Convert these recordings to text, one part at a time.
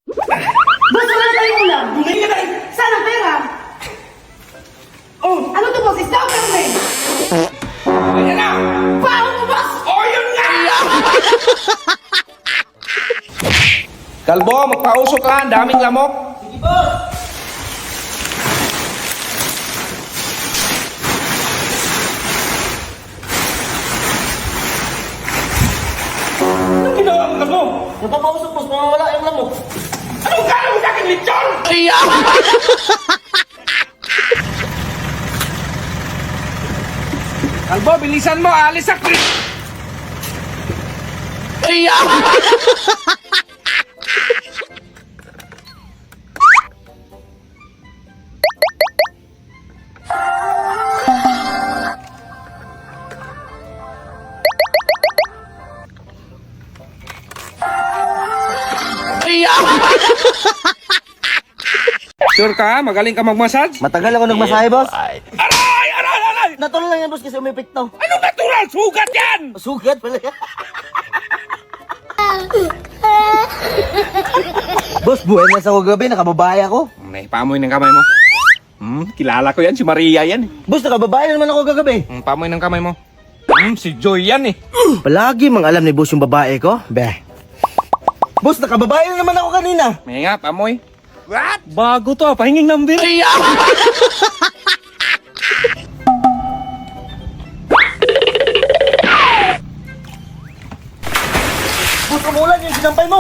Boss, wala na tayong ulam. Hindi ka na eh. Saan ang pera? Oh, Ano to, boss? Isda o karne? ayan na. Paano mo, boss? Oh, yun nga! Kalbo, magpausok ka. Ang daming lamok. Sige, boss! Anong ginawa mo, Kalbo? Napapausok, boss. Mawawala yung lamok. Anong kala mo sa akin, lechon? Kalbo, bilisan mo. Alis sa kri... Sure ka? Magaling ka mag-massage? Matagal ako nagmasahe, boss. Aray! Aray! Aray! Natuloy lang yan, boss, kasi umipik to. Anong natural? Sugat yan! Sugat pala yan. Boss, buhay na sa kagabi. Nakababae ako. Pamoy ng kamay mo. Kilala ko yan. Si Maria yan. Boss, nakababae naman ako kagabi. Pamoy ng kamay mo. Si Joy yan eh. Palagi mang alam ni boss yung babae ko. Beh. Boss, nakababae na naman ako kanina. May nga, pamoy. What? Bago to, pahinging number. Boss, umulan yung sinampay mo.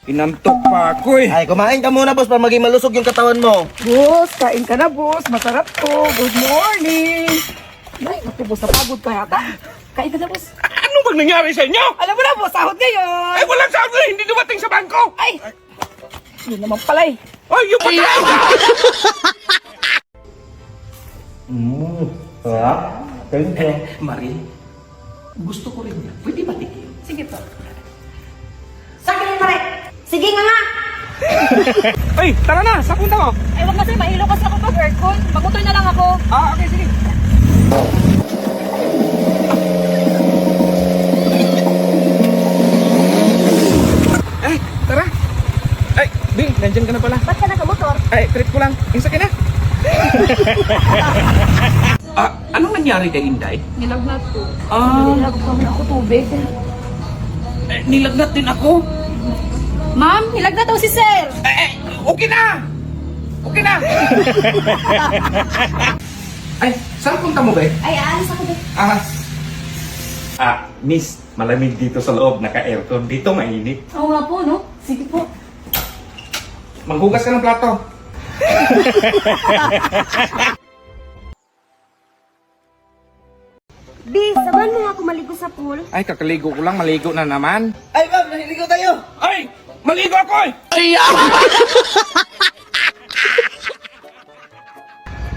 Pinantok pa ako eh. Ay, kumain ka muna, boss, para maging malusog yung katawan mo. Boss, kain ka na, boss. Masarap to. Good morning. Ay, naku, boss. Napagod ka yata. Kain ka na, boss. Ano bang nangyari sa inyo? Alam mo na, boss. Sahod ngayon. Ay, walang sabi na hindi dumating sa bangko. Ay! Yun naman pala eh. Ay, yung pala. Thank you. Marie, gusto ko rin yan. Pwede ba tikim? Sige po. Sa akin yung pare. Sige nga nga. Ay, tara na. Sa punta mo. Ay, wag na sa'yo. Mahilo kasi ako mag-aircon. Magutoy na lang ako. Ah, okay, sige. Ay, tara. Ay, Bing, nandyan ka na pala. Ba't ka nakamotor? Ay, trip ko lang. Isa ka na. Anong nangyari kay Inday? Nilagnat ko. Ah, Nilagnat ako tubig. nilagnat din ako. Ma'am, nilagnat daw si sir. Okay na! Okay na! Ay, saan punta mo ba? Ay, aalis ako din. Miss, malamig dito sa loob. Naka-aircon. Dito mainit. Oo nga po, no? Sige po. Maghugas ka ng plato. Bis, samahan mo nga ako maligo sa pool. Ay, kakaligo ko lang. Maligo na naman. Ay, ma'am, nahiligo tayo. Ay! Maligo ako eh!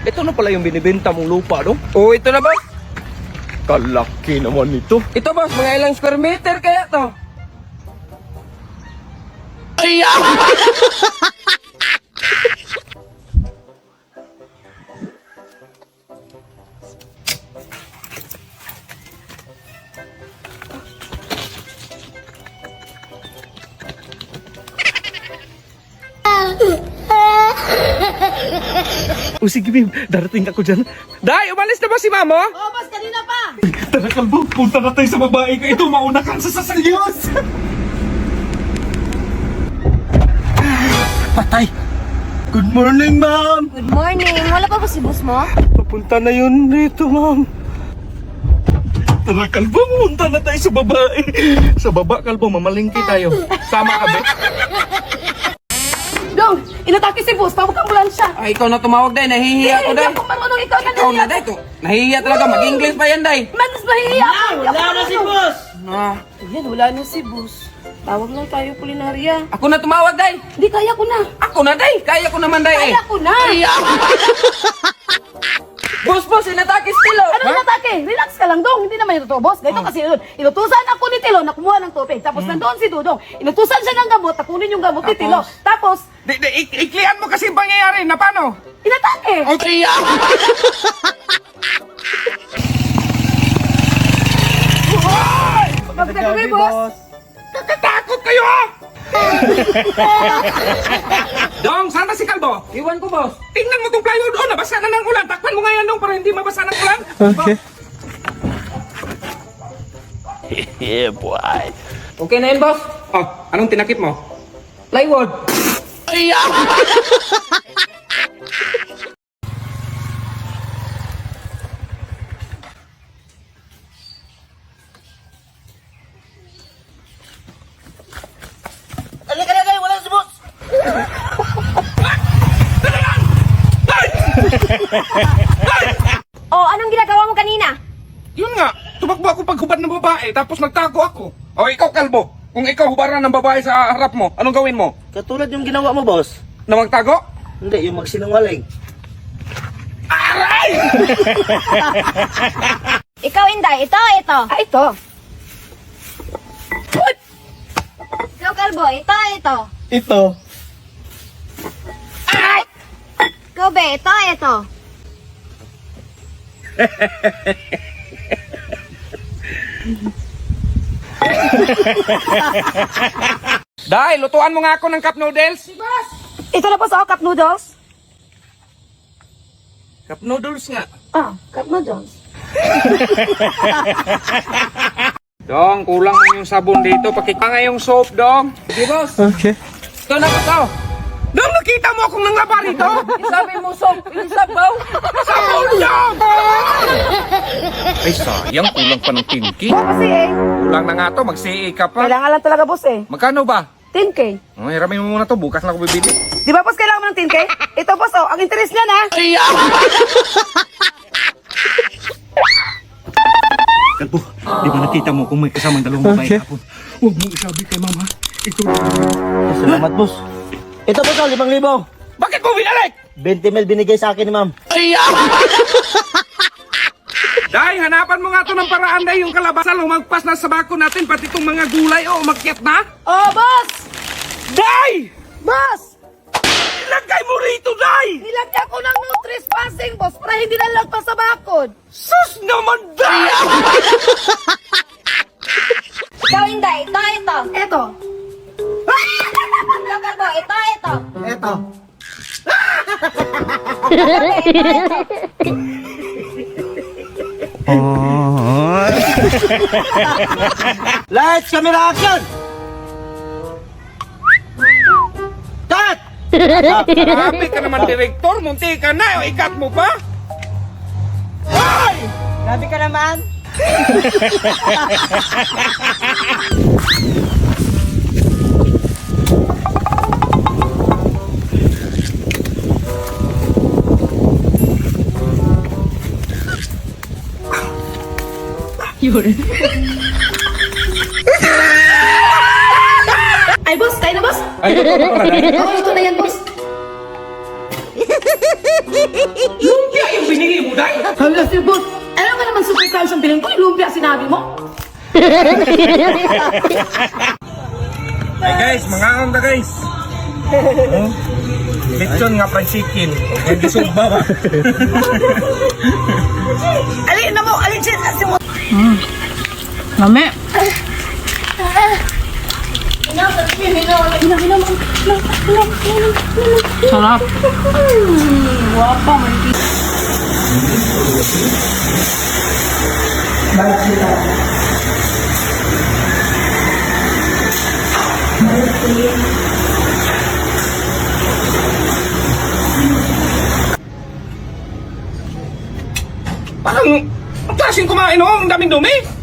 Ito na pala yung binibenta mong lupa, no? Oo, ito na ba? Kalaki naman ito. Ito boss, mga ilang square meter kaya to? O sige, babe. Darating ako dyan. Day, umalis na ba si Mamo? Oh, boss, kanina pa. Tara, Kalbo. Punta na tayo sa babae ko. Ito, mauna kang sasasalyos. Patay. Good morning, ma'am. Good morning. Wala pa ba si boss mo? Papunta na yun dito, ma'am. Tara, Kalbo. Punta na tayo sa babae. Sa baba, Kalbo. Mamalingki tayo. Sama ka, be? Dong, inatake si boss. Tawag ang ambulansya. Ay, ikaw na tumawag, Day. Nahihiya ako, Hindi Day. ako marunong. Ikaw na Ikaw na, Day. Nahihiya talaga. Mag-English pa yan, Day. Mas mahihiya ako. Wala na si boss. Ayan, wala na si boss. Tawag lang tayo kulinarya. Ako na tumawag, Day. Hindi, kaya ko na. Ako na, Day. Kaya ko naman, Day. Kaya ko na. Boss, inatake still, oh. Ano inatake? Relax ka ka lang, Dong. Hindi naman yung totoo, boss. Ganito kasi yun. Inutusan ako ni Tilo na kumuha ng tubig. Tapos nandoon si Dudong. Inutusan siya ng gamot, takunin yung gamot ni Tilo. Tapos, Iklian mo kasi pangyayari na paano? inatake. Magkagabi, boss. Kakatakot kayo ha! Dong, saan ba si Kalbo? Iwan ko, boss. Tingnan mo tong plywood, oh, nabasa na ng ulan. Takpan mo nga yan, Dong, para hindi mabasa ng ulan. Okay na yun, boss. Oh, anong tinakip mo? Plywood. Halika na kayo, wala si boss! Oh, anong ginagawa mo kanina? Yun nga, tumakbo ako paghubad ng babae, tapos nagtago ako. O ikaw, Kalbo, kung ikaw hubaran ng babae sa harap mo, anong gawin mo? Katulad yung ginawa mo, boss. Na magtago? Hindi, yung magsinungaling. Aray! Ikaw, Inday. Ito. Ah, ito. Ikaw, Kalbo. Ito. Ito. Ikaw, Be. Ito. Dahil, lutuan mo nga ako ng cup noodles. Ito na po sa cup noodles. Cup noodles nga. Ah, cup noodles. Dong, kulang na yung sabon dito. Pakita nga yung soap, Dong. Sige, boss. Okay. Ito na ko to. Dong, nakita mo akong nanglaba rito? Sabi mo, soap. Yung sabaw. Sabon, Dong! Ay, sayang. Kulang pa ng tinki. Kasi Kulang na nga to. Mag-CA ka pa. kailangan lang talaga, boss eh. Magkano ba? 10K. Oh, hiramin mo muna to. Bukas na ako bibili. Di ba, boss, kailangan mo ng 10K? Ito, boss, oh, ang interest niya na. Kalbo, di ba nakita mo kung may kasamang dalawang babae kapon? Huwag mong isabi kay mama. Ito Salamat, boss. Ito, boss, 5,000. Bakit mo binalik? 20 mil binigay sa akin ni ma'am. Dahil, hanapan mo nga to ng paraan dahil yung kalabasan lumagpas na sa bako natin, pati itong mga gulay, umakyat na. Oh, boss! Day! Boss! Ilagay mo rito, Day! Nilagyan ko ng no trespassing, boss, para hindi na lagpas sa bakod. Sus naman, Day! Ikaw, Inday. Ito. Ito. Ikaw, Kalbo. Ito. Ito. Lights, camera, action! Cut! Grabe ka naman, Direktor. Munti ka na. Ikat mo pa. Ay! Grabe ka naman. Ay, boss, kain na, boss. Ay, ito na pala, Day. Oh, ito na yan, boss. Lumpia yung binili mo, Day. Hala, si boss. Alam ka naman super crunch ang bilhin ko. Yung lumpia sinabi mo. Hey guys, mga onda guys. Oh, lechon nga fried chicken. Yung gisugba ba? Alin na mo, alin siya. Asin mo. Mami. Sarap. Wapa, manipis. Parang, ang klaseng kumain oh, ang daming dumi.